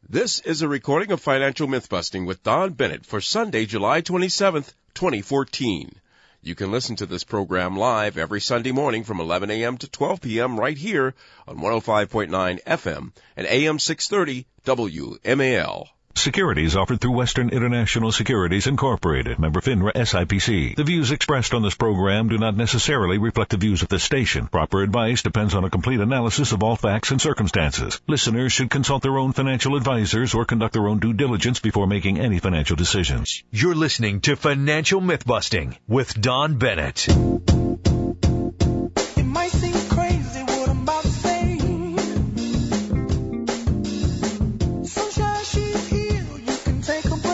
This is a recording of Financial Mythbusting with Don Bennett for Sunday, July 27th, 2014. You can listen to this program live every Sunday morning from 11 a.m. to 12 p.m. right here on 105.9 FM and AM 630 WMAL. Securities offered through Western International Securities Incorporated, member FINRA SIPC. The views expressed on this program do not necessarily reflect the views of this station. Proper advice depends on a complete analysis of all facts and circumstances. Listeners should consult their own financial advisors or conduct their own due diligence before making any financial decisions. You're listening to Financial Mythbusting with Don Bennett. It might seem crazy what I'm about to say. Sunshine, she's here. You can take a break.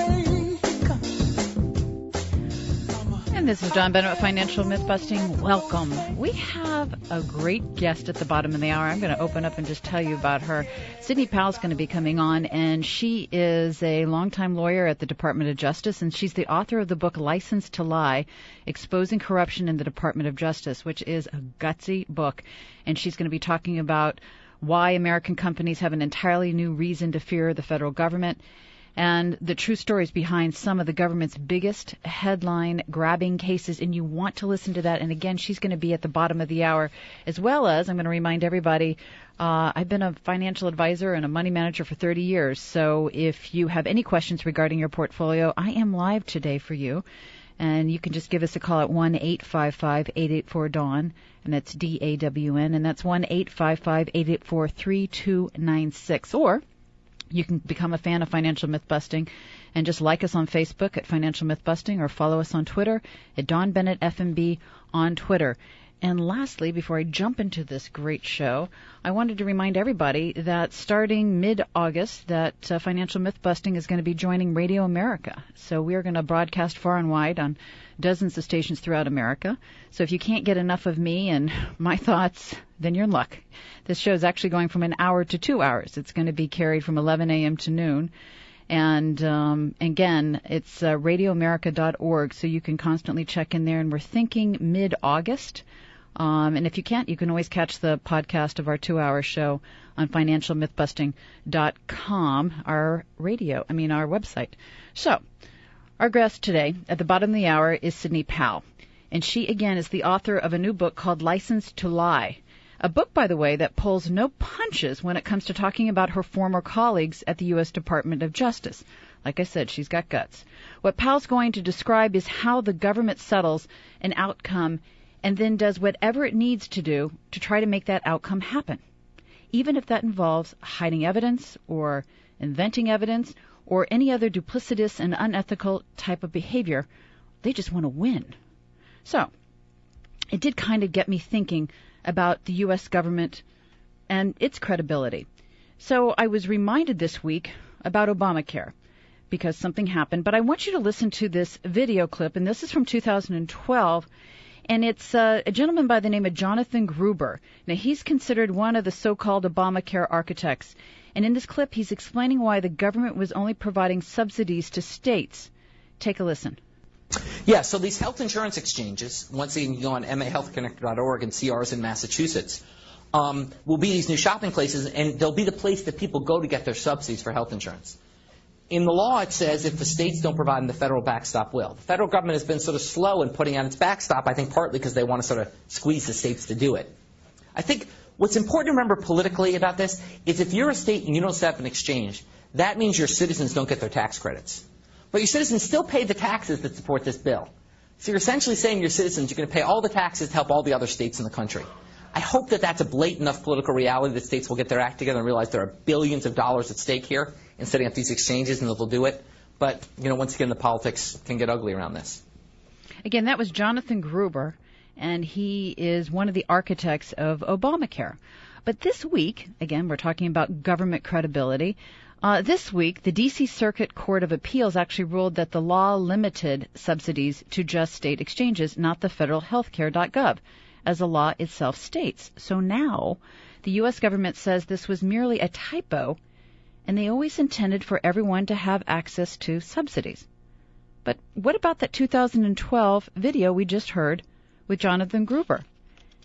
And this is Don Bennett with Financial Mythbusting. Welcome. We have a great guest at the bottom of the hour. I'm going to open up and just tell you about her. Sydney Powell is going to be coming on, and she is a longtime lawyer at the Department of Justice, and she's the author of the book License to Lie, Exposing Corruption in the Department of Justice, which is a gutsy book. And she's going to be talking about why American companies have an entirely new reason to fear the federal government, and the true stories behind some of the government's biggest headline-grabbing cases, and you want to listen to that. And again, she's going to be at the bottom of the hour, as well as, I'm going to remind everybody, I've been a financial advisor and a money manager for 30 years, so if you have any questions regarding your portfolio, I am live today for you. And you can just give us a call at 1-855-884-DAWN, and that's D-A-W-N, and that's 1-855-884-3296. Or you can become a fan of Financial Mythbusting and just like us on Facebook at Financial Mythbusting, or follow us on Twitter at Don Bennett FMB on Twitter. And lastly, before I jump into this great show, I wanted to remind everybody that starting mid-August, that Financial Mythbusting is going to be joining Radio America. So we are going to broadcast far and wide on dozens of stations throughout America. So if you can't get enough of me and my thoughts, then you're in luck. This show is actually going from an hour to 2 hours. It's going to be carried from 11 a.m. to noon. And again, it's radioamerica.org, so you can constantly check in there. And we're thinking mid-August. And if you can't, you can always catch the podcast of our 2-hour show on financialmythbusting.com, our website. So, our guest today at the bottom of the hour is Sydney Powell. And she, again, is the author of a new book called License to Lie. A book, by the way, that pulls no punches when it comes to talking about her former colleagues at the U.S. Department of Justice. Like I said, she's got guts. What Powell's going to describe is how the government settles an outcome and then does whatever it needs to do to try to make that outcome happen, even if that involves hiding evidence or inventing evidence or any other duplicitous and unethical type of behavior. They just want to win. So it did kind of get me thinking about the U.S. government and its credibility. So I was reminded this week about Obamacare because something happened. But I want you to listen to this video clip, and this is from 2012. And it's a gentleman by the name of Jonathan Gruber. Now, he's considered one of the so-called Obamacare architects. And in this clip, he's explaining why the government was only providing subsidies to states. Take a listen. Yeah, so these health insurance exchanges, once again, you go on mahealthconnector.org and see ours in Massachusetts, will be these new shopping places, and they'll be the place that people go to get their subsidies for health insurance. In the law, it says if the states don't provide them, the federal backstop will. The federal government has been sort of slow in putting out its backstop, I think partly because they want to sort of squeeze the states to do it. I think what's important to remember politically about this is if you're a state and you don't set up an exchange, that means your citizens don't get their tax credits. But your citizens still pay the taxes that support this bill. So you're essentially saying to your citizens, you're going to pay all the taxes to help all the other states in the country. I hope that that's a blatant enough political reality that states will get their act together and realize there are billions of dollars at stake here in setting up these exchanges, and that they'll do it. But, once again, the politics can get ugly around this. Again, that was Jonathan Gruber, and he is one of the architects of Obamacare. But this week, again, we're talking about government credibility. This week, the D.C. Circuit Court of Appeals actually ruled that the law limited subsidies to just state exchanges, not the federal healthcare.gov, as the law itself states. So now the U.S. government says this was merely a typo, and they always intended for everyone to have access to subsidies. But what about that 2012 video we just heard with Jonathan Gruber?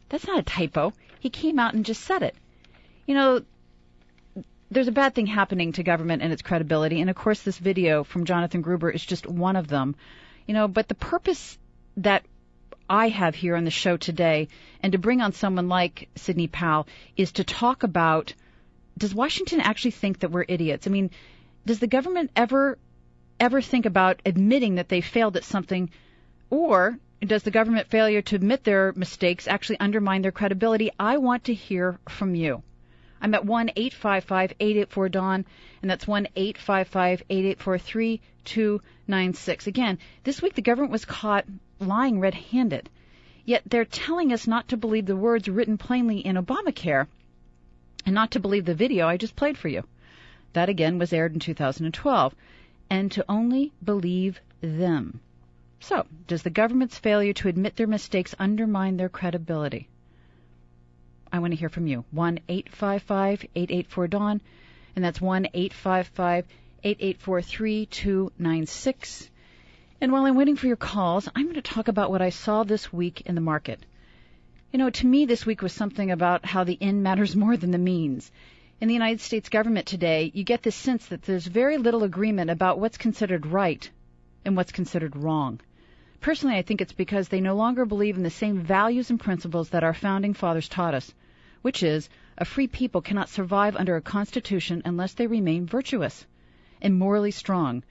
That's not a typo. He came out and just said it. there's a bad thing happening to government and its credibility. And, of course, this video from Jonathan Gruber is just one of them. But the purpose that I have here on the show today and to bring on someone like Sydney Powell is to talk about, does Washington actually think that we're idiots? I mean, does the government ever think about admitting that they failed at something, or does the government failure to admit their mistakes actually undermine their credibility? I want to hear from you. I'm at 1-855-884-DAWN, and that's 1-855-884-3296. Again, this week the government was caught lying red-handed, yet they're telling us not to believe the words written plainly in Obamacare and not to believe the video I just played for you. That, again, was aired in 2012, and to only believe them. So, does the government's failure to admit their mistakes undermine their credibility? I want to hear from you. 1-855-884-DAWN, and that's 1-855-884-3296. And while I'm waiting for your calls, I'm going to talk about what I saw this week in the market. To me, this week was something about how the end matters more than the means. In the United States government today, you get this sense that there's very little agreement about what's considered right and what's considered wrong. Personally, I think it's because they no longer believe in the same values and principles that our founding fathers taught us, which is a free people cannot survive under a constitution unless they remain virtuous and morally strong.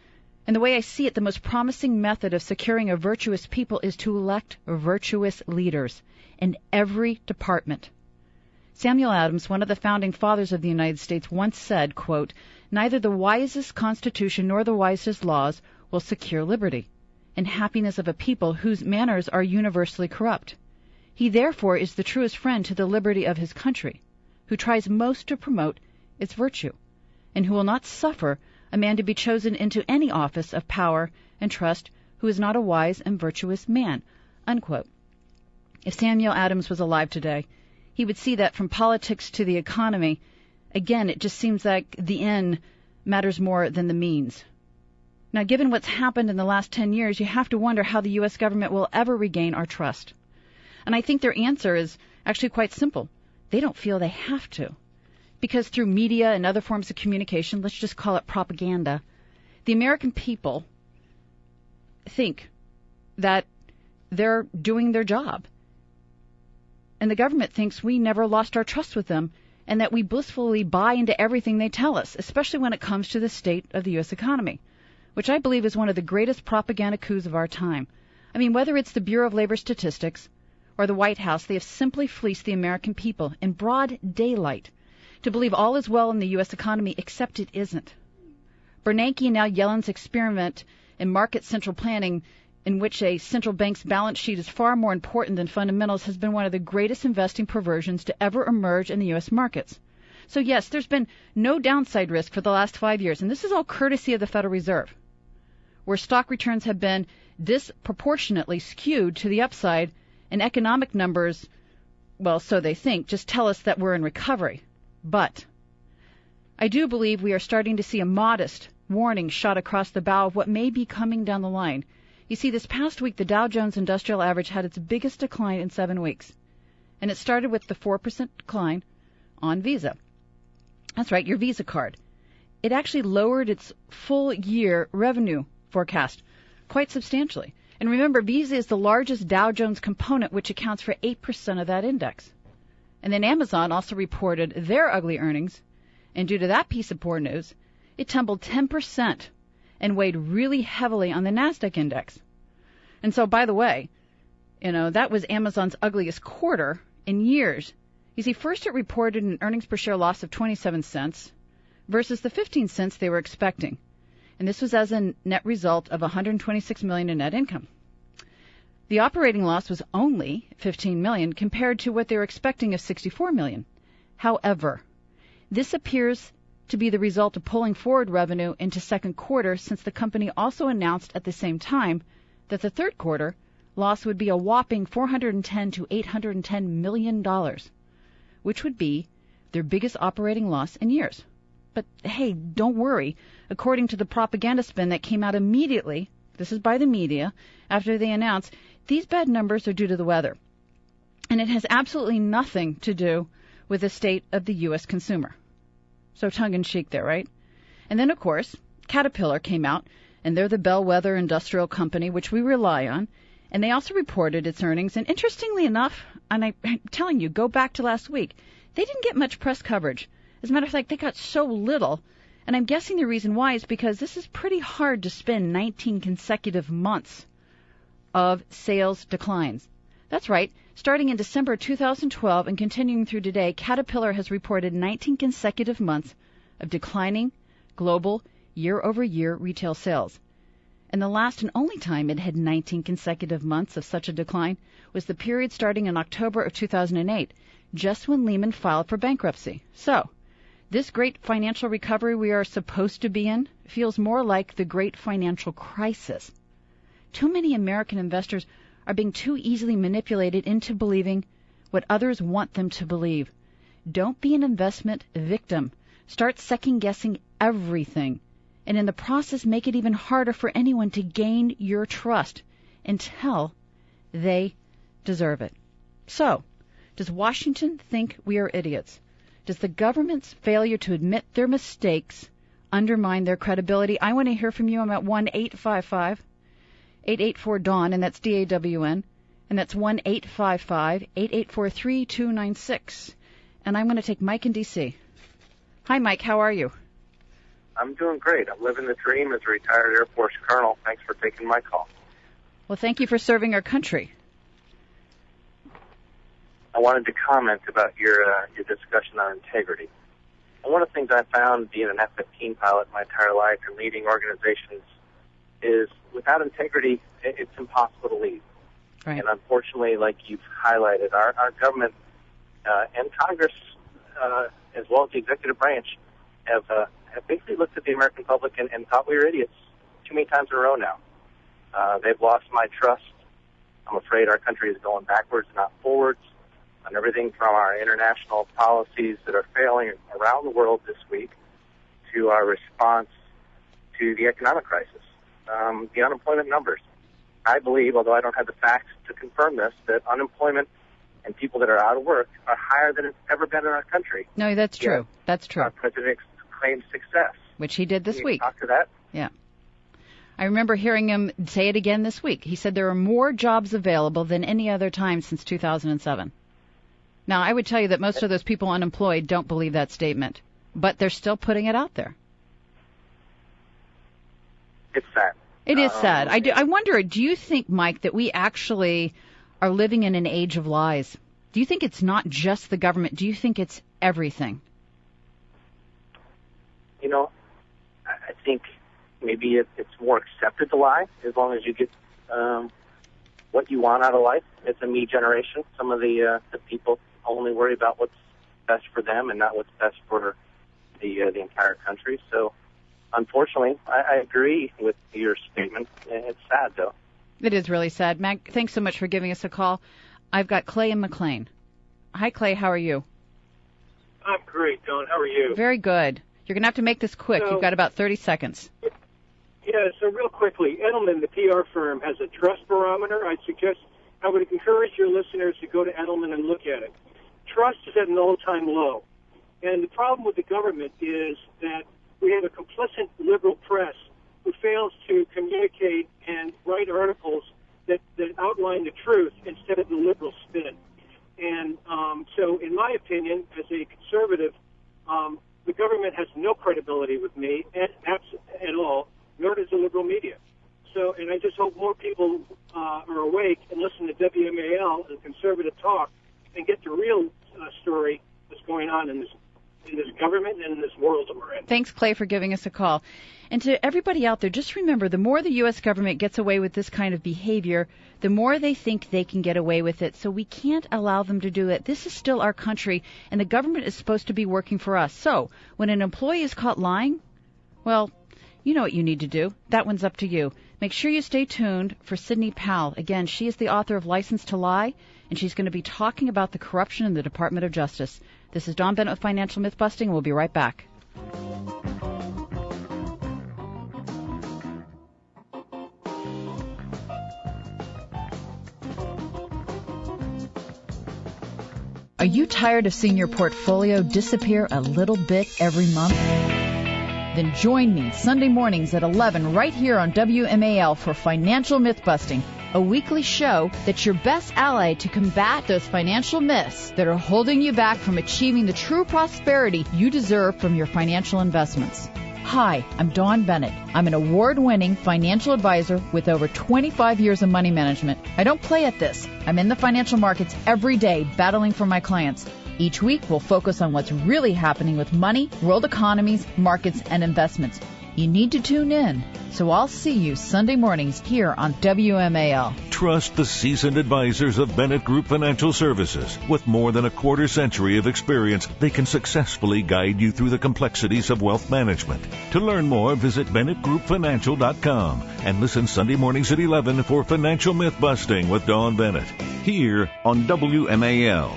And the way I see it, the most promising method of securing a virtuous people is to elect virtuous leaders in every department. Samuel Adams, one of the founding fathers of the United States, once said, quote, "Neither the wisest constitution nor the wisest laws will secure liberty and happiness of a people whose manners are universally corrupt. He therefore is the truest friend to the liberty of his country, who tries most to promote its virtue, and who will not suffer a man to be chosen into any office of power and trust who is not a wise and virtuous man." Unquote. If Samuel Adams was alive today, he would see that from politics to the economy, again, it just seems like the end matters more than the means. Now, given what's happened in the last 10 years, you have to wonder how the U.S. government will ever regain our trust. And I think their answer is actually quite simple. They don't feel they have to. Because through media and other forms of communication, let's just call it propaganda, the American people think that they're doing their job. And the government thinks we never lost our trust with them and that we blissfully buy into everything they tell us, especially when it comes to the state of the U.S. economy, which I believe is one of the greatest propaganda coups of our time. I mean, whether it's the Bureau of Labor Statistics or the White House, they have simply fleeced the American people in broad daylight to believe all is well in the U.S. economy, except it isn't. Bernanke and now Yellen's experiment in market central planning, in which a central bank's balance sheet is far more important than fundamentals, has been one of the greatest investing perversions to ever emerge in the U.S. markets. So, yes, there's been no downside risk for the last 5 years, and this is all courtesy of the Federal Reserve, where stock returns have been disproportionately skewed to the upside, and economic numbers, well, so they think, just tell us that we're in recovery. But I do believe we are starting to see a modest warning shot across the bow of what may be coming down the line. You see, this past week, the Dow Jones Industrial Average had its biggest decline in 7 weeks. And it started with the 4% decline on Visa. That's right, your Visa card. It actually lowered its full-year revenue forecast quite substantially. And remember, Visa is the largest Dow Jones component, which accounts for 8% of that index. And then Amazon also reported their ugly earnings, and due to that piece of poor news, it tumbled 10% and weighed really heavily on the NASDAQ index. And so, by the way, that was Amazon's ugliest quarter in years. You see, first it reported an earnings per share loss of 27 cents versus the 15 cents they were expecting. And this was as a net result of $126 million in net income. The operating loss was only $15 million compared to what they were expecting of $64 million. However, this appears to be the result of pulling forward revenue into second quarter, since the company also announced at the same time that the third quarter loss would be a whopping $410 to $810 million, which would be their biggest operating loss in years. But hey, don't worry. According to the propaganda spin that came out immediately, this is by the media, after they announced, these bad numbers are due to the weather. And it has absolutely nothing to do with the state of the U.S. consumer. So tongue-in-cheek there, right? And then, of course, Caterpillar came out, and they're the bellwether industrial company which we rely on, and they also reported its earnings. And interestingly enough, and I'm telling you, go back to last week, they didn't get much press coverage. As a matter of fact, they got so little, and I'm guessing the reason why is because this is pretty hard to spin 19 consecutive months of sales declines. That's right. Starting in December 2012 and continuing through today, Caterpillar has reported 19 consecutive months of declining global year-over-year retail sales. And the last and only time it had 19 consecutive months of such a decline was the period starting in October of 2008, just when Lehman filed for bankruptcy. So, this great financial recovery we are supposed to be in feels more like the great financial crisis. Too many American investors are being too easily manipulated into believing what others want them to believe. Don't be an investment victim. Start second-guessing everything, and in the process make it even harder for anyone to gain your trust until they deserve it. So, does Washington think we are idiots? Does the government's failure to admit their mistakes undermine their credibility? I want to hear from you. I'm at 1-855-884-DAWN, and that's DAWN, and that's 1-855-884-3296. And I'm going to take Mike in D.C. Hi, Mike. How are you? I'm doing great. I'm living the dream as a retired Air Force colonel. Thanks for taking my call. Well, thank you for serving our country. I wanted to comment about your discussion on integrity. And one of the things I found being an F-15 pilot my entire life and leading organizations is without integrity, it's impossible to lead. Right. And unfortunately, like you've highlighted, our government and Congress, as well as the executive branch, have basically looked at the American public and thought we were idiots too many times in a row now. They've lost my trust. I'm afraid our country is going backwards, not forwards, on everything from our international policies that are failing around the world this week to our response to the economic crisis. The unemployment numbers. I believe, although I don't have the facts to confirm this, that unemployment and people that are out of work are higher than it's ever been in our country. No, that's true. That's true. Our president claims success. Which he did this Can you week. talk to that? Yeah. I remember hearing him say it again this week. He said there are more jobs available than any other time since 2007. Now, I would tell you that most of those people unemployed don't believe that statement, but they're still putting it out there. It's sad. It is sad. I wonder, do you think, Mike, that we actually are living in an age of lies? Do you think it's not just the government? Do you think it's everything? You know, I think maybe it's more accepted to lie as long as you get what you want out of life. It's a me generation. Some of the people only worry about what's best for them and not what's best for the entire country. So, unfortunately, I agree with your statement. It's sad, though. It is really sad. Mac, thanks so much for giving us a call. I've got Clay and McLean. Hi, Clay. How are you? I'm great, Dawn. How are you? Very good. You're going to have to make this quick. You've got about 30 seconds. Yeah, so real quickly, Edelman, the PR firm, has a trust barometer. I would encourage your listeners to go to Edelman and look at it. Trust is at an all-time low. And the problem with the government is that we have a complicit liberal press who fails to communicate and write articles that outline the truth instead of the liberal spin. And so, in my opinion, as a conservative, the government has no credibility with me at all, nor does the liberal media. So, and I just hope more people are awake and listen to WMAL and conservative talk and get the real story that's going on in this government and in this world that we're in. Thanks, Clay, for giving us a call. And to everybody out there, just remember, the more the U.S. government gets away with this kind of behavior, the more they think they can get away with it. So we can't allow them to do it. This is still our country, and the government is supposed to be working for us. So when an employee is caught lying, well, you know what you need to do. That one's up to you. Make sure you stay tuned for Sydney Powell. Again, she is the author of License to Lie, and she's going to be talking about the corruption in the Department of Justice. This is Dawn Bennett with Financial Mythbusting. We'll be right back. Are you tired of seeing your portfolio disappear a little bit every month? Then join me Sunday mornings at 11 right here on WMAL for Financial Mythbusting, a weekly show that's your best ally to combat those financial myths that are holding you back from achieving the true prosperity you deserve from your financial investments. Hi, I'm Dawn Bennett. I'm an award-winning financial advisor with over 25 years of money management. I don't play at this. I'm in the financial markets every day battling for my clients. Each week, we'll focus on what's really happening with money, world economies, markets, and investments. You need to tune in. So I'll see you Sunday mornings here on WMAL. Trust the seasoned advisors of Bennett Group Financial Services. With more than a quarter century of experience, they can successfully guide you through the complexities of wealth management. To learn more, visit BennettGroupFinancial.com and listen Sunday mornings at 11 for Financial Mythbusting with Dawn Bennett, here on WMAL.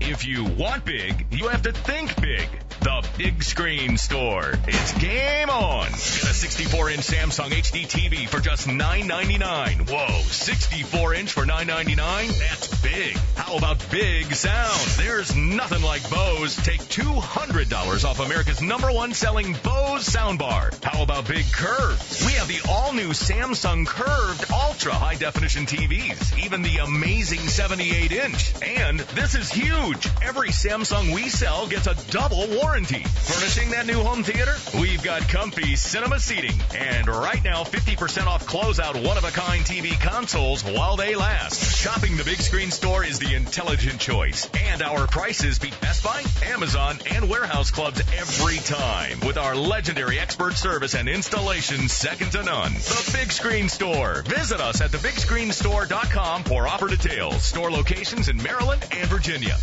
If you want big, you have to think big. The Big Screen Store. It's game on. Get a 64-inch Samsung HD TV for just $9.99. Whoa, 64-inch for $9.99? That's big. How about big sound? There's nothing like Bose. Take $200 off America's #1 selling Bose soundbar. How about big curves? We have the all-new Samsung curved ultra-high-definition TVs. Even the amazing 78-inch. And this is huge. Every Samsung we sell gets a double warranty. Furnishing that new home theater? We've got comfy cinema seating. And right now, 50% off closeout one-of-a-kind TV consoles while they last. Shopping the Big Screen Store is the intelligent choice. And our prices beat Best Buy, Amazon, and warehouse clubs every time. With our legendary expert service and installation second to none. The Big Screen Store. Visit us at thebigscreenstore.com for offer details. Store locations in Maryland and Virginia.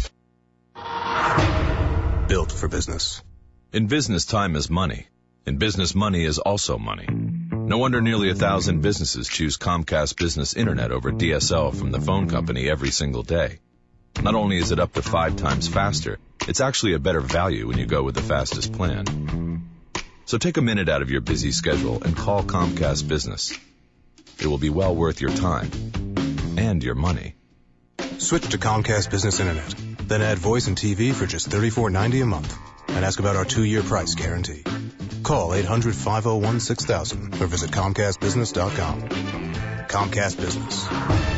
Built for business. In business, time is money. In business, money is also money. No wonder nearly 1,000 businesses choose Comcast Business Internet over DSL from the phone company every single day. Not only is it up to 5 times faster, it's actually a better value when you go with the fastest plan. So take a minute out of your busy schedule and call Comcast Business. It will be well worth your time and your money. Switch to Comcast Business Internet. Then add voice and TV for just $34.90 a month. And ask about our 2-year price guarantee. Call 800-501-6000 or visit ComcastBusiness.com. Comcast Business.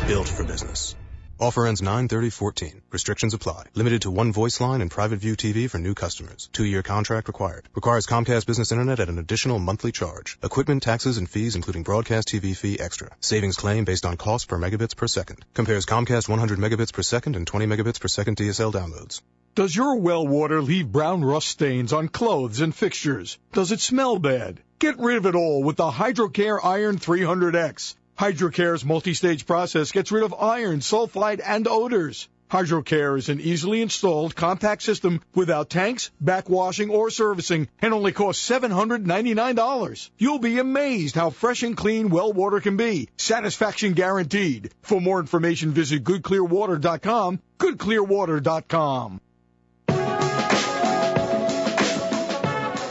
Built for business. Offer ends 9/30/14. Restrictions apply. Limited to 1 voice line and private view TV for new customers. 2-year contract required. Requires Comcast Business Internet at an additional monthly charge. Equipment, taxes, and fees including broadcast TV fee extra. Savings claim based on cost per megabits per second. Compares Comcast 100 megabits per second and 20 megabits per second DSL downloads. Does your well water leave brown rust stains on clothes and fixtures? Does it smell bad? Get rid of it all with the HydroCare Iron 300X. HydroCare's multi-stage process gets rid of iron, sulfide, and odors. HydroCare is an easily installed compact system without tanks, backwashing, or servicing, and only costs $799. You'll be amazed how fresh and clean well water can be. Satisfaction guaranteed. For more information, visit goodclearwater.com, goodclearwater.com.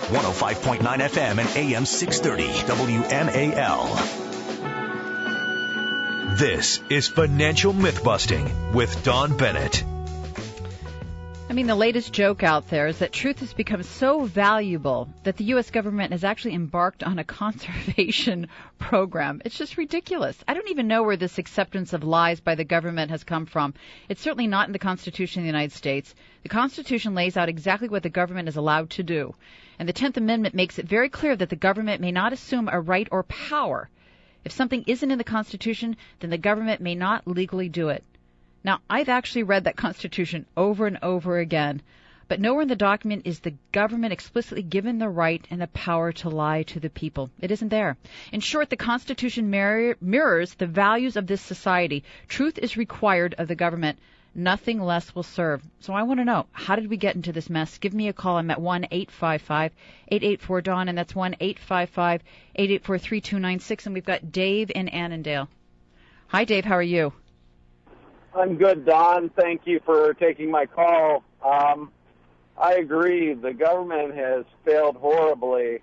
105.9 FM and AM 630 WMAL. This is Financial Mythbusting with Dawn Bennett. I mean, the latest joke out there is that truth has become so valuable that the U.S. government has actually embarked on a conservation program. It's just ridiculous. I don't even know where this acceptance of lies by the government has come from. It's certainly not in the Constitution of the United States. The Constitution lays out exactly what the government is allowed to do. And the 10th Amendment makes it very clear that the government may not assume a right or power. If something isn't in the Constitution, then the government may not legally do it. Now, I've actually read that Constitution over and over again, but nowhere in the document is the government explicitly given the right and the power to lie to the people. It isn't there. In short, the Constitution mirrors the values of this society. Truth is required of the government. Nothing less will serve. So I want to know, how did we get into this mess? Give me a call. I'm at 1-855-884-DAWN, and that's 1-855-884-3296. And we've got Dave in Annandale. Hi, Dave. How are you? I'm good, Don. Thank you for taking my call. I agree. The government has failed horribly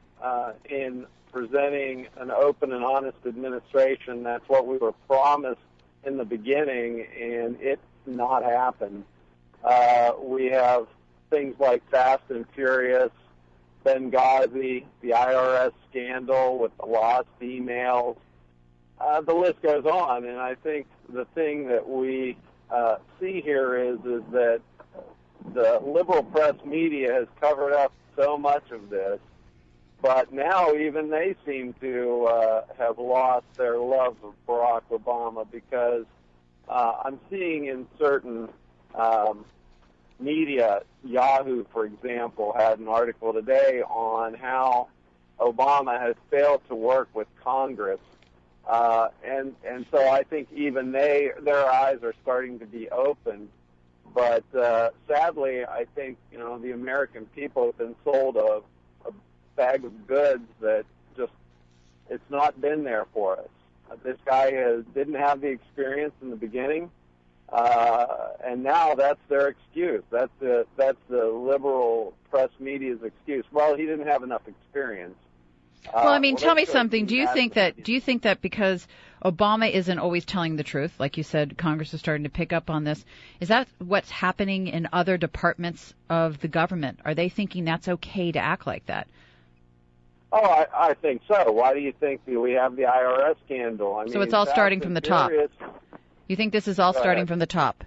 in presenting an open and honest administration. That's what we were promised in the beginning, and it not happen. We have things like Fast and Furious, Benghazi, the IRS scandal with the lost emails. The list goes on, and I think the thing that we see here is that the liberal press media has covered up so much of this, but now even they seem to have lost their love of Barack Obama, because I'm seeing in certain media, Yahoo, for example, had an article today on how Obama has failed to work with Congress. And so I think even their eyes are starting to be opened. But sadly, I think, the American people have been sold a bag of goods that just, it's not been there for us. This guy didn't have the experience in the beginning, and now that's their excuse. That's the liberal press media's excuse. Well, he didn't have enough experience. Well, tell me something. Do you think that because Obama isn't always telling the truth, like you said, Congress is starting to pick up on this, is that what's happening in other departments of the government? Are they thinking that's okay to act like that? Oh, I think so. Why do you think we have the IRS scandal? So it's all starting from the top. You think this is all starting from the top?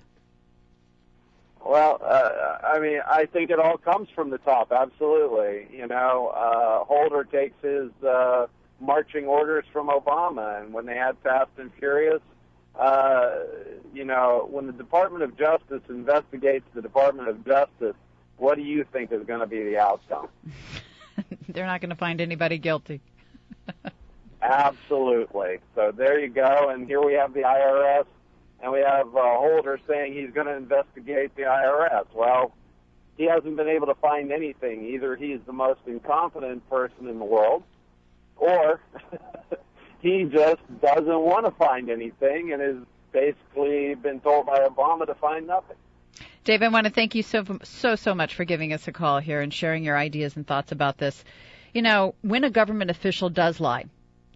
Well, I think it all comes from the top, absolutely. Holder takes his marching orders from Obama, and when they had Fast and Furious, when the Department of Justice investigates the Department of Justice, what do you think is going to be the outcome? They're not going to find anybody guilty. Absolutely. So there you go, and here we have the IRS. And we have Holder saying he's going to investigate the IRS. Well, he hasn't been able to find anything. Either he's the most incompetent person in the world, or he just doesn't want to find anything and has basically been told by Obama to find nothing. Dave, I want to thank you so much for giving us a call here and sharing your ideas and thoughts about this. When a government official does lie,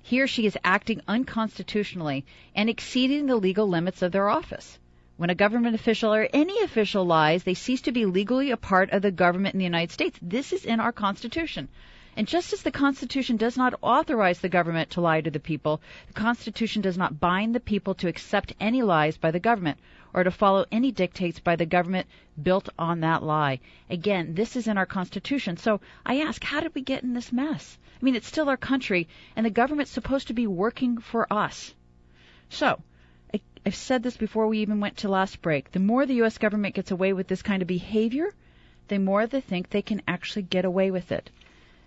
he or she is acting unconstitutionally and exceeding the legal limits of their office. When a government official or any official lies, they cease to be legally a part of the government in the United States. This is in our Constitution. And just as the Constitution does not authorize the government to lie to the people, the Constitution does not bind the people to accept any lies by the government or to follow any dictates by the government built on that lie. Again, this is in our Constitution. So I ask, how did we get in this mess? It's still our country, and the government's supposed to be working for us. So, I've said this before we even went to last break. The more the U.S. government gets away with this kind of behavior, the more they think they can actually get away with it.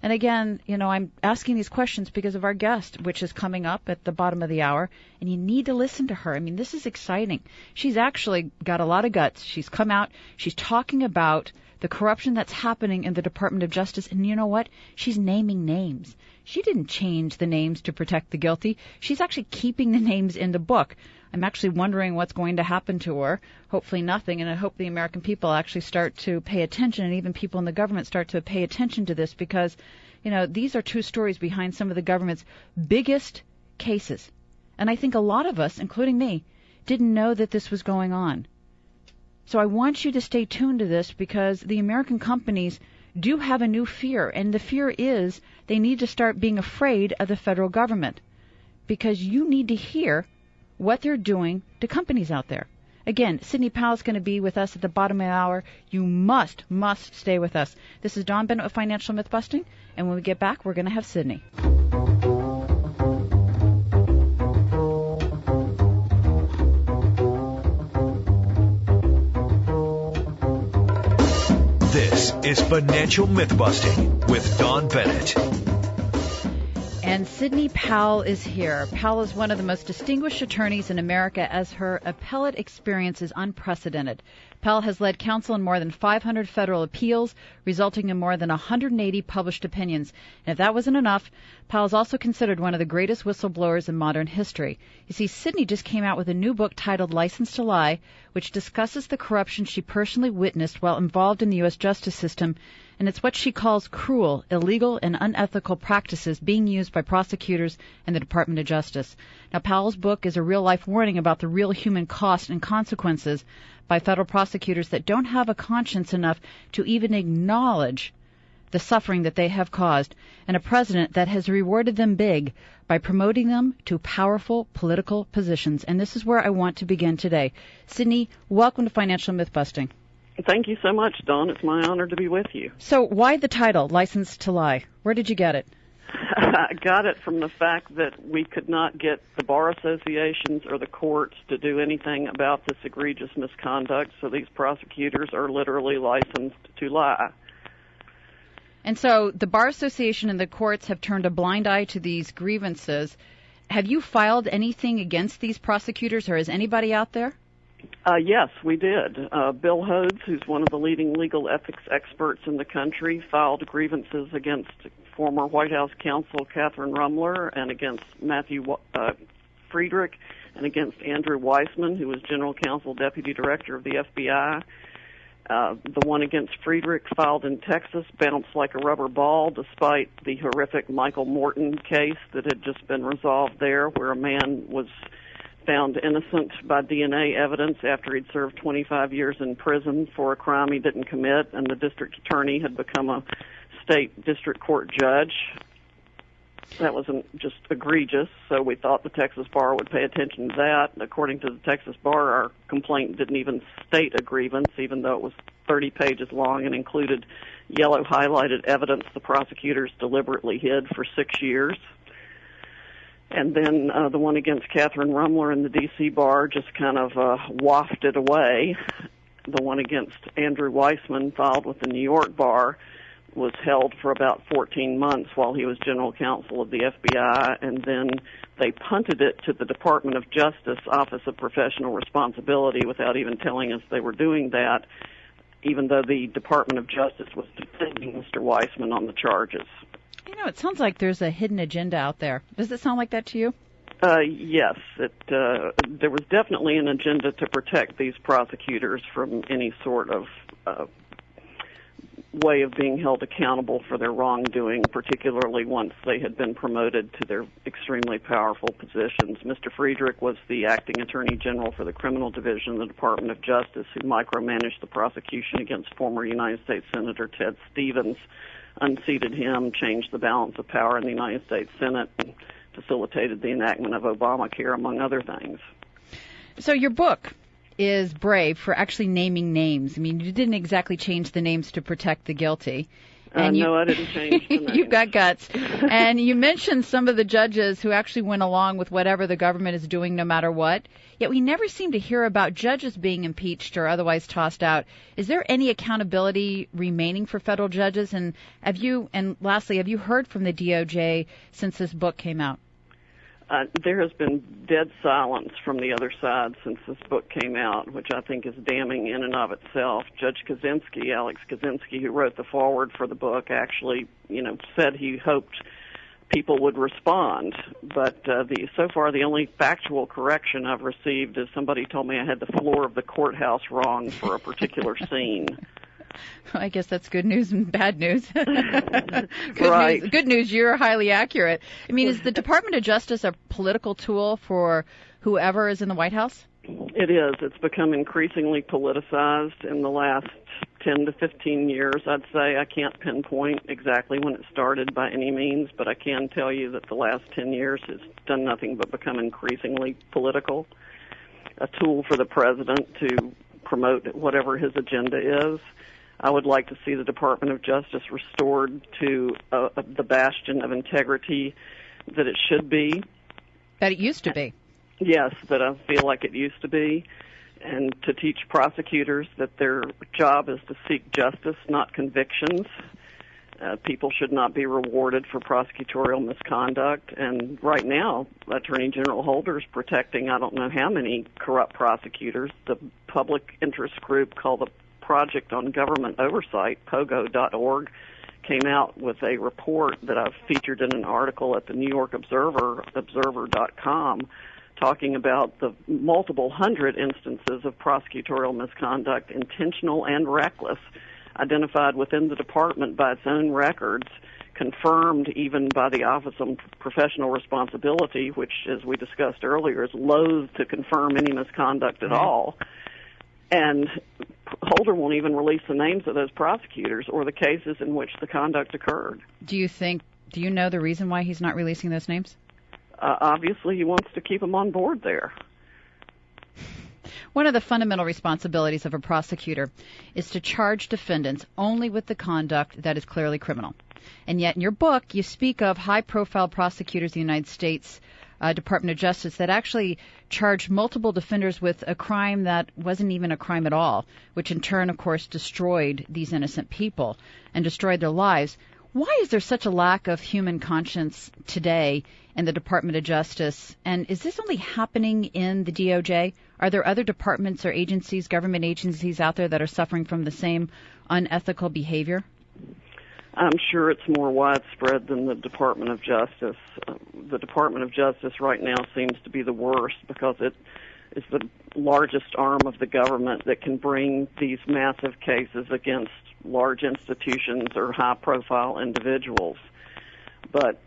And again, I'm asking these questions because of our guest, which is coming up at the bottom of the hour, and you need to listen to her. This is exciting. She's actually got a lot of guts. She's come out. She's talking about the corruption that's happening in the Department of Justice, and you know what? She's naming names. She didn't change the names to protect the guilty. She's actually keeping the names in the book. I'm actually wondering what's going to happen to her. Hopefully nothing, and I hope the American people actually start to pay attention, and even people in the government start to pay attention to this, because, these are true stories behind some of the government's biggest cases. And I think a lot of us, including me, didn't know that this was going on. So I want you to stay tuned to this, because the American companies do have a new fear, and the fear is they need to start being afraid of the federal government, because you need to hear what they're doing to companies out there. Again, Sydney Powell is going to be with us at the bottom of the hour. You must stay with us. This is Dawn Bennett with Financial Mythbusting, and when we get back, we're going to have Sydney. This is Financial Mythbusting with Dawn Bennett. And Sydney Powell is here. Powell is one of the most distinguished attorneys in America, as her appellate experience is unprecedented. Powell has led counsel in more than 500 federal appeals, resulting in more than 180 published opinions. And if that wasn't enough, Powell is also considered one of the greatest whistleblowers in modern history. You see, Sydney just came out with a new book titled License to Lie, which discusses the corruption she personally witnessed while involved in the U.S. justice system, and it's what she calls cruel, illegal, and unethical practices being used by prosecutors and the Department of Justice. Now, Powell's book is a real-life warning about the real human cost and consequences by federal prosecutors that don't have a conscience enough to even acknowledge the suffering that they have caused, and a president that has rewarded them big by promoting them to powerful political positions. And this is where I want to begin today. Sydney, welcome to Financial Mythbusting. Thank you so much, Dawn. It's my honor to be with you. So why the title, License to Lie? Where did you get it? I got it from the fact that we could not get the bar associations or the courts to do anything about this egregious misconduct, so these prosecutors are literally licensed to lie. And so the Bar Association and the courts have turned a blind eye to these grievances. Have you filed anything against these prosecutors, or is anybody out there? Yes, we did. Bill Hodes, who's one of the leading legal ethics experts in the country, filed grievances against former White House counsel Catherine Rumler and against Matthew Friedrich and against Andrew Weissman, who was general counsel, deputy director of the FBI. The one against Friedrich, filed in Texas, bounced like a rubber ball despite the horrific Michael Morton case that had just been resolved there, where a man was found innocent by DNA evidence after he'd served 25 years in prison for a crime he didn't commit, and the district attorney had become a state district court judge. That was just egregious, so we thought the Texas Bar would pay attention to that. According to the Texas Bar, our complaint didn't even state a grievance, even though it was 30 pages long and included yellow highlighted evidence the prosecutors deliberately hid for 6 years. And then the one against Catherine Rumler in the D.C. Bar just kind of wafted away. The one against Andrew Weissman, filed with the New York Bar, was held for about 14 months while he was general counsel of the FBI, and then they punted it to the Department of Justice Office of Professional Responsibility without even telling us they were doing that, even though the Department of Justice was defending Mr. Weissman on the charges. You know, it sounds like there's a hidden agenda out there. Does it sound like that to you? Yes. There was definitely an agenda to protect these prosecutors from any sort of way of being held accountable for their wrongdoing, particularly once they had been promoted to their extremely powerful positions. Mr. Friedrich was the acting attorney general for the criminal division of the Department of Justice, who micromanaged the prosecution against former United States Senator Ted Stevens, unseated him, changed the balance of power in the United States Senate, and facilitated the enactment of Obamacare, among other things. So your book is brave for actually naming names. I mean, you didn't exactly change the names to protect the guilty. And no, I didn't change the names. You've got guts. And you mentioned some of the judges who actually went along with whatever the government is doing no matter what. Yet we never seem to hear about judges being impeached or otherwise tossed out. Is there any accountability remaining for federal judges? And lastly, have you heard from the DOJ since this book came out? There has been dead silence from the other side since this book came out, which I think is damning in and of itself. Judge Kaczynski, Alex Kaczynski, who wrote the foreword for the book, actually, said he hoped people would respond. But so far, the only factual correction I've received is somebody told me I had the floor of the courthouse wrong for a particular scene. I guess that's good news and bad news. Right. Good news, you're highly accurate. I mean, is the Department of Justice a political tool for whoever is in the White House? It is. It's become increasingly politicized in the last 10 to 15 years, I'd say. I can't pinpoint exactly when it started by any means, but I can tell you that the last 10 years has done nothing but become increasingly political, a tool for the president to promote whatever his agenda is. I would like to see the Department of Justice restored to the bastion of integrity that it should be. That it used to be. Yes, that I feel like it used to be. And to teach prosecutors that their job is to seek justice, not convictions. People should not be rewarded for prosecutorial misconduct. And right now, Attorney General Holder is protecting I don't know how many corrupt prosecutors. The public interest group called the Project on Government Oversight, pogo.org, came out with a report that I've featured in an article at the New York Observer, observer.com, talking about the multiple hundred instances of prosecutorial misconduct, intentional and reckless, identified within the department by its own records, confirmed even by the Office of Professional Responsibility, which, as we discussed earlier, is loath to confirm any misconduct at all. And Holder won't even release the names of those prosecutors or the cases in which the conduct occurred. Do you know the reason why he's not releasing those names? Obviously, he wants to keep them on board there. One of the fundamental responsibilities of a prosecutor is to charge defendants only with the conduct that is clearly criminal. And yet in your book, you speak of high-profile prosecutors in the United States Department of Justice that actually charged multiple defenders with a crime that wasn't even a crime at all, which in turn, of course, destroyed these innocent people and destroyed their lives. Why is there such a lack of human conscience today in the Department of Justice? And is this only happening in the DOJ? Are there other departments or agencies, government agencies out there that are suffering from the same unethical behavior? I'm sure it's more widespread than the Department of Justice. The Department of Justice right now seems to be the worst because it is the largest arm of the government that can bring these massive cases against large institutions or high-profile individuals. But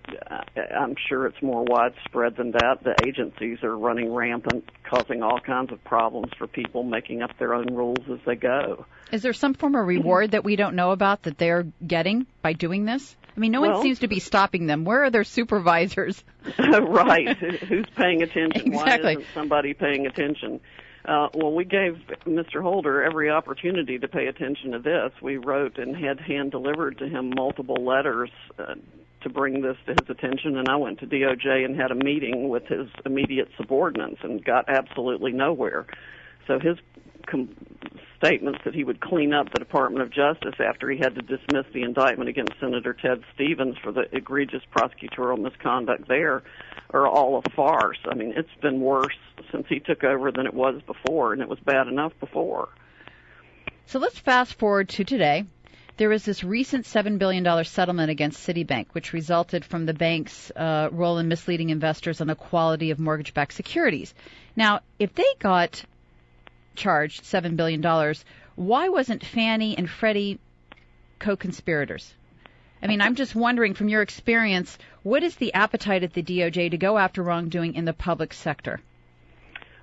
I'm sure it's more widespread than that. The agencies are running rampant, causing all kinds of problems for people making up their own rules as they go. Is there some form of reward that we don't know about that they're getting by doing this? I mean, no one seems to be stopping them. Where are their supervisors? Right. Who's paying attention? Exactly. Why isn't somebody paying attention? Well, we gave Mr. Holder every opportunity to pay attention to this. We wrote and had hand-delivered to him multiple letters to bring this to his attention, and I went to DOJ and had a meeting with his immediate subordinates and got absolutely nowhere. So his statements that he would clean up the Department of Justice after he had to dismiss the indictment against Senator Ted Stevens for the egregious prosecutorial misconduct there are all a farce. I mean, it's been worse since he took over than it was before, and it was bad enough before. So let's fast forward to today. There was this recent $7 billion settlement against Citibank, which resulted from the bank's role in misleading investors on the quality of mortgage-backed securities. Now, if they got charged $7 billion, why wasn't Fannie and Freddie co-conspirators? I mean, I'm just wondering, from your experience, what is the appetite at the DOJ to go after wrongdoing in the public sector?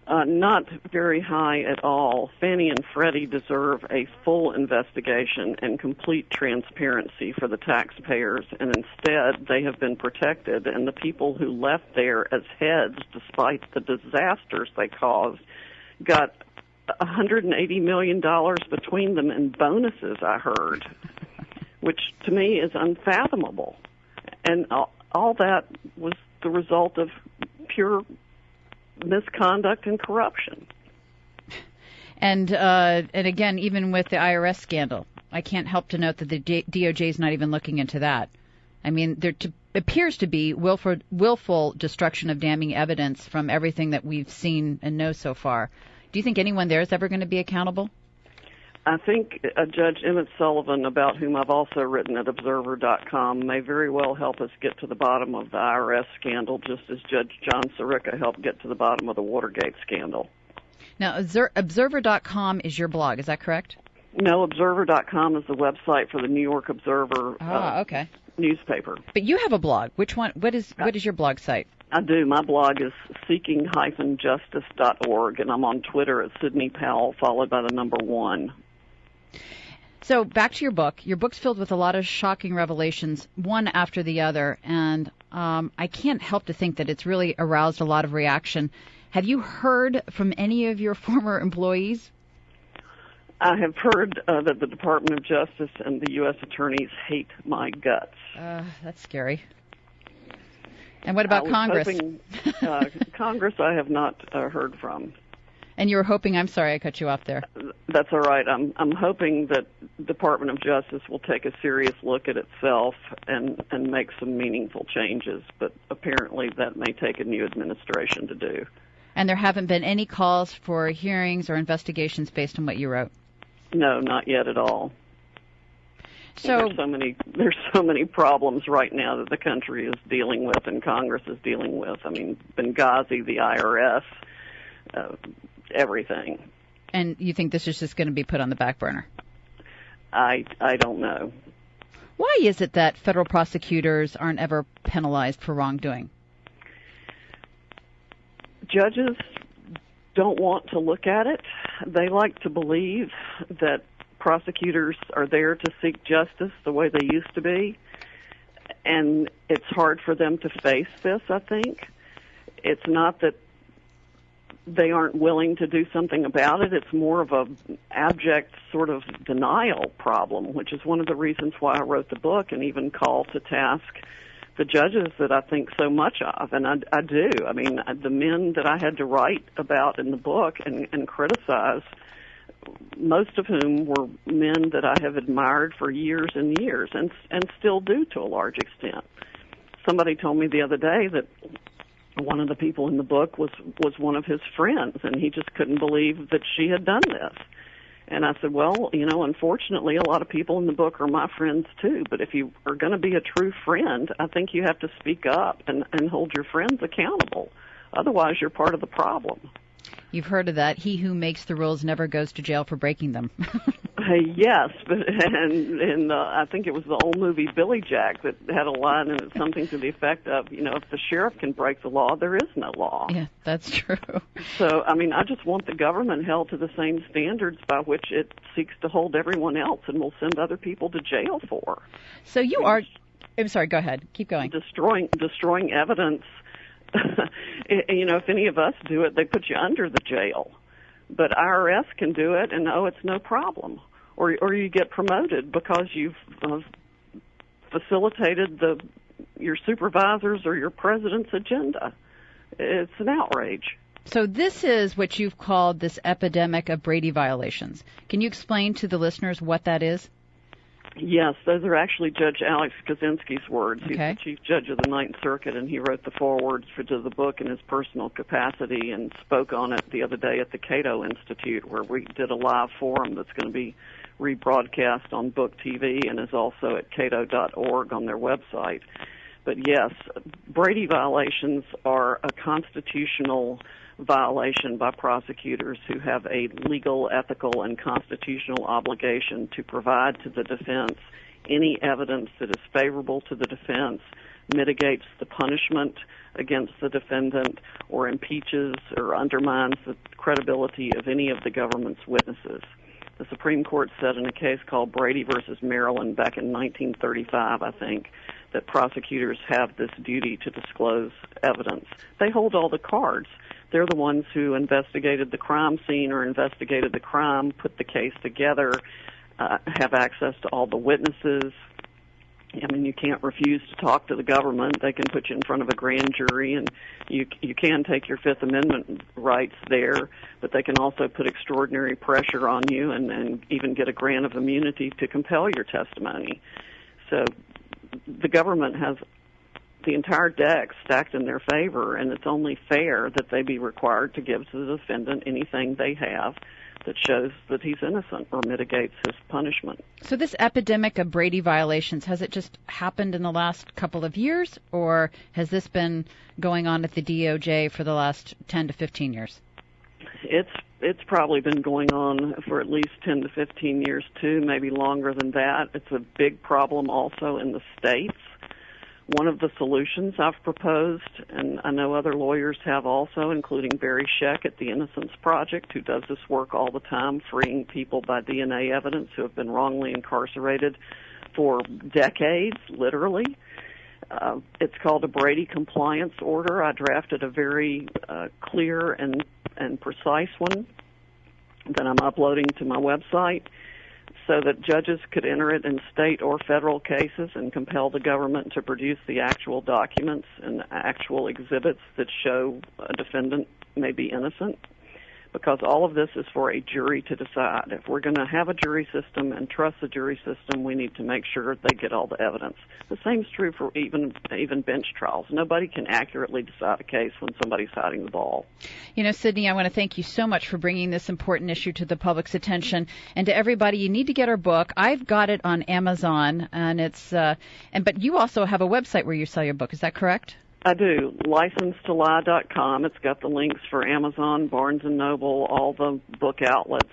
Not very high at all. Fannie and Freddie deserve a full investigation and complete transparency for the taxpayers, and instead they have been protected, and the people who left there as heads, despite the disasters they caused, got $180 million between them in bonuses, I heard, which to me is unfathomable. And all that was the result of pure misconduct and corruption. And again, even with the IRS scandal, I can't help to note that the DOJ is not even looking into that. I mean, there appears to be willful destruction of damning evidence from everything that we've seen and know so far. Do you think anyone there is ever going to be accountable? I think Judge Emmett Sullivan, about whom I've also written at Observer.com, may very well help us get to the bottom of the IRS scandal, just as Judge John Sirica helped get to the bottom of the Watergate scandal. Now, Observer.com is your blog, is that correct? No, Observer.com is the website for the New York Observer okay. newspaper. But you have a blog. Which one? What is your blog site? I do. My blog is seeking-justice.org, and I'm on Twitter at Sydney Powell, followed by the number 1. So back to your book. Your book's filled with a lot of shocking revelations, one after the other, and I can't help to think that it's really aroused a lot of reaction. Have you heard from any of your former employees? I have heard that the Department of Justice and the U.S. attorneys hate my guts. That's scary. And what about Congress? Congress I have not heard from. And you were hoping, I'm sorry I cut you off there. That's all right. I'm hoping that the Department of Justice will take a serious look at itself and make some meaningful changes, but apparently that may take a new administration to do. And there haven't been any calls for hearings or investigations based on what you wrote? No, not yet at all. So there's so many problems right now that the country is dealing with and Congress is dealing with. I mean, Benghazi, the IRS, everything. And you think this is just going to be put on the back burner? I don't know. Why is it that federal prosecutors aren't ever penalized for wrongdoing? Judges don't want to look at it. they like to believe that prosecutors are there to seek justice the way they used to be, and it's hard for them to face this, I think. It's not that they aren't willing to do something about it. It's more of a abject sort of denial problem, which is one of the reasons why I wrote the book and even called to task the judges that I think so much of, and I do. I mean, the men that I had to write about in the book and criticize, most of whom were men that I have admired for years and years, and still do to a large extent. Somebody told me the other day that one of the people in the book was one of his friends, and he just couldn't believe that she had done this. And I said, well, unfortunately, a lot of people in the book are my friends too, but if you are going to be a true friend, I think you have to speak up and hold your friends accountable. Otherwise, you're part of the problem. You've heard of that. He who makes the rules never goes to jail for breaking them. Yes, and I think it was the old movie Billy Jack that had a line in it, something to the effect of, if the sheriff can break the law, there is no law. Yeah, that's true. So, I mean, I just want the government held to the same standards by which it seeks to hold everyone else and will send other people to jail for. So I'm sorry, go ahead. Keep going. Destroying evidence. If any of us do it, they put you under the jail. But IRS can do it, and it's no problem. Or you get promoted because you've facilitated your supervisor's or your president's agenda. It's an outrage. So this is what you've called this epidemic of Brady violations. Can you explain to the listeners what that is? Yes, those are actually Judge Alex Kaczynski's words. Okay. He's the Chief Judge of the Ninth Circuit, and he wrote the forewords to the book in his personal capacity and spoke on it the other day at the Cato Institute, where we did a live forum that's going to be rebroadcast on Book TV and is also at cato.org on their website. But yes, Brady violations are a constitutional violation by prosecutors who have a legal, ethical, and constitutional obligation to provide to the defense any evidence that is favorable to the defense, mitigates the punishment against the defendant, or impeaches or undermines the credibility of any of the government's witnesses. The Supreme Court said in a case called Brady versus Maryland back in 1935, I think, that prosecutors have this duty to disclose evidence. They hold all the cards. They're the ones who investigated the crime scene or investigated the crime, put the case together, have access to all the witnesses. I mean, you can't refuse to talk to the government. They can put you in front of a grand jury, and you can take your Fifth Amendment rights there, but they can also put extraordinary pressure on you and even get a grant of immunity to compel your testimony. So the government has the entire deck stacked in their favor, and it's only fair that they be required to give to the defendant anything they have that shows that he's innocent or mitigates his punishment. So this epidemic of Brady violations, has it just happened in the last couple of years, or has this been going on at the DOJ for the last 10 to 15 years? It's probably been going on for at least 10 to 15 years, too, maybe longer than that. It's a big problem also in the states. One of the solutions I've proposed, and I know other lawyers have also, including Barry Scheck at the Innocence Project, who does this work all the time, freeing people by DNA evidence who have been wrongly incarcerated for decades, literally. It's called a Brady Compliance Order. I drafted a very clear and precise one that I'm uploading to my website, so that judges could enter it in state or federal cases and compel the government to produce the actual documents and actual exhibits that show a defendant may be innocent, because all of this is for a jury to decide. If we're going to have a jury system and trust the jury system, we need to make sure they get all the evidence. The same is true for even bench trials. Nobody can accurately decide a case when somebody's hiding the ball. Sydney, I want to thank you so much for bringing this important issue to the public's attention. And to everybody, you need to get our book. I've got it on Amazon, and but you also have a website where you sell your book. Is that correct? I do. LicensedToLie.com. It's got the links for Amazon, Barnes & Noble, all the book outlets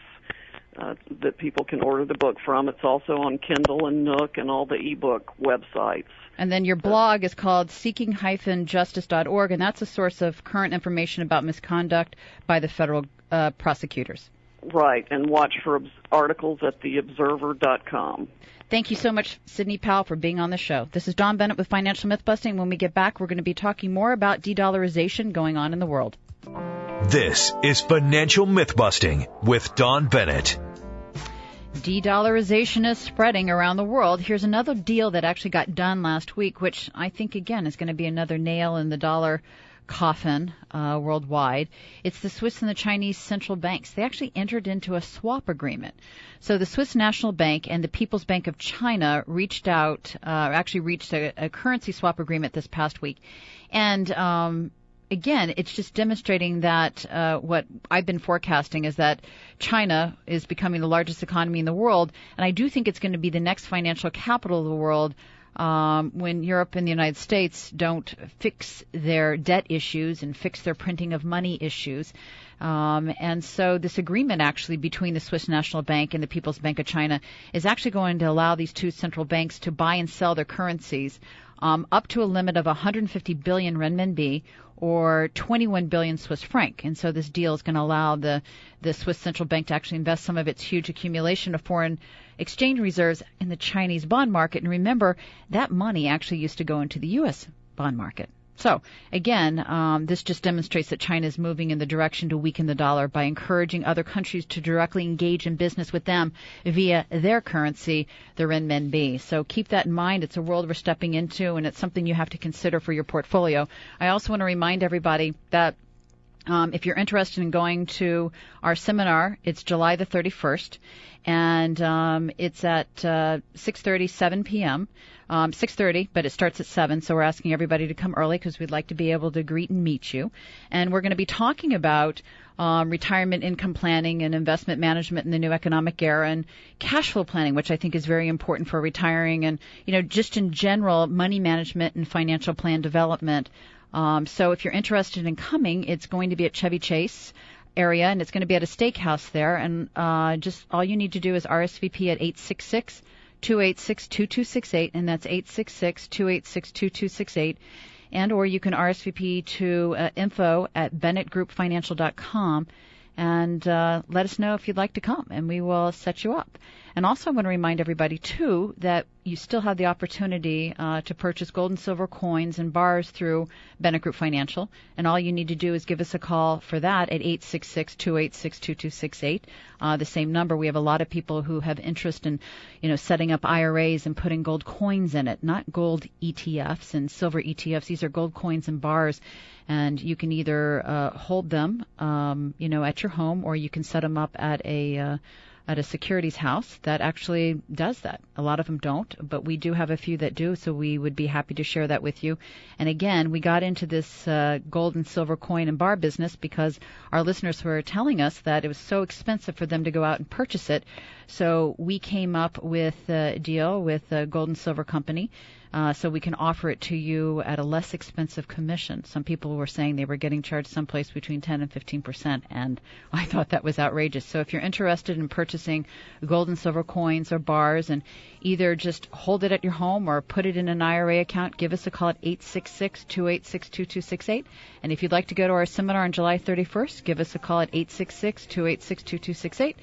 that people can order the book from. It's also on Kindle and Nook and all the ebook websites. And then your blog is called seeking-justice.org, and that's a source of current information about misconduct by the federal prosecutors. Right, and watch for articles at theobserver.com. Thank you so much, Sydney Powell, for being on the show. This is Dawn Bennett with Financial Mythbusting. When we get back, we're going to be talking more about de-dollarization going on in the world. This is Financial Mythbusting with Dawn Bennett. De-dollarization is spreading around the world. Here's another deal that actually got done last week, which I think, again, is going to be another nail in the dollar coffin worldwide. It's the Swiss and the Chinese central banks. They actually entered into a swap agreement. So the Swiss National Bank and the People's Bank of China reached a currency swap agreement this past week. And again, it's just demonstrating that what I've been forecasting is that China is becoming the largest economy in the world. And I do think it's going to be the next financial capital of the world when Europe and the United States don't fix their debt issues and fix their printing of money issues. And so this agreement actually between the Swiss National Bank and the People's Bank of China is actually going to allow these two central banks to buy and sell their currencies up to a limit of 150 billion renminbi or 21 billion Swiss franc. And so this deal is going to allow the Swiss Central Bank to actually invest some of its huge accumulation of foreign exchange reserves in the Chinese bond market. And remember, that money actually used to go into the U.S. bond market. So, again, this just demonstrates that China is moving in the direction to weaken the dollar by encouraging other countries to directly engage in business with them via their currency, the renminbi. So keep that in mind. It's a world we're stepping into, and it's something you have to consider for your portfolio. I also want to remind everybody that if you're interested in going to our seminar, it's July the 31st, and it's at 6:30, 7 p.m., 6:30, but it starts at 7, so we're asking everybody to come early because we'd like to be able to greet and meet you. And we're going to be talking about retirement income planning and investment management in the new economic era and cash flow planning, which I think is very important for retiring and, just in general, money management and financial plan development. So if you're interested in coming, it's going to be at Chevy Chase area, and it's going to be at a steakhouse there. And just all you need to do is RSVP at 866-286-2268, and that's 866-286-2268. And or you can RSVP to info@bennettgroupfinancial.com and let us know if you'd like to come, and we will set you up. And also I want to remind everybody, too, that you still have the opportunity to purchase gold and silver coins and bars through Bennett Group Financial. And all you need to do is give us a call for that at 866-286-2268. The same number. We have a lot of people who have interest in, setting up IRAs and putting gold coins in it, not gold ETFs and silver ETFs. These are gold coins and bars. And you can either hold them, at your home, or you can set them up at a securities house that actually does that. A lot of them don't, but we do have a few that do, so we would be happy to share that with you. And again, we got into this gold and silver coin and bar business because our listeners were telling us that it was so expensive for them to go out and purchase it. So we came up with a deal with a gold and silver company so we can offer it to you at a less expensive commission. Some people were saying they were getting charged someplace between 10 and 15%, and I thought that was outrageous. So if you're interested in purchasing gold and silver coins or bars, and either just hold it at your home or put it in an IRA account, give us a call at 866-286-2268. And if you'd like to go to our seminar on July 31st, give us a call at 866-286-2268.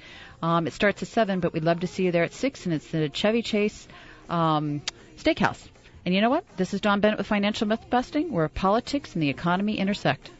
It starts at 7, but we'd love to see you there at 6, and it's the Chevy Chase Steakhouse. And you know what? This is Dawn Bennett with Financial Mythbusting, where politics and the economy intersect.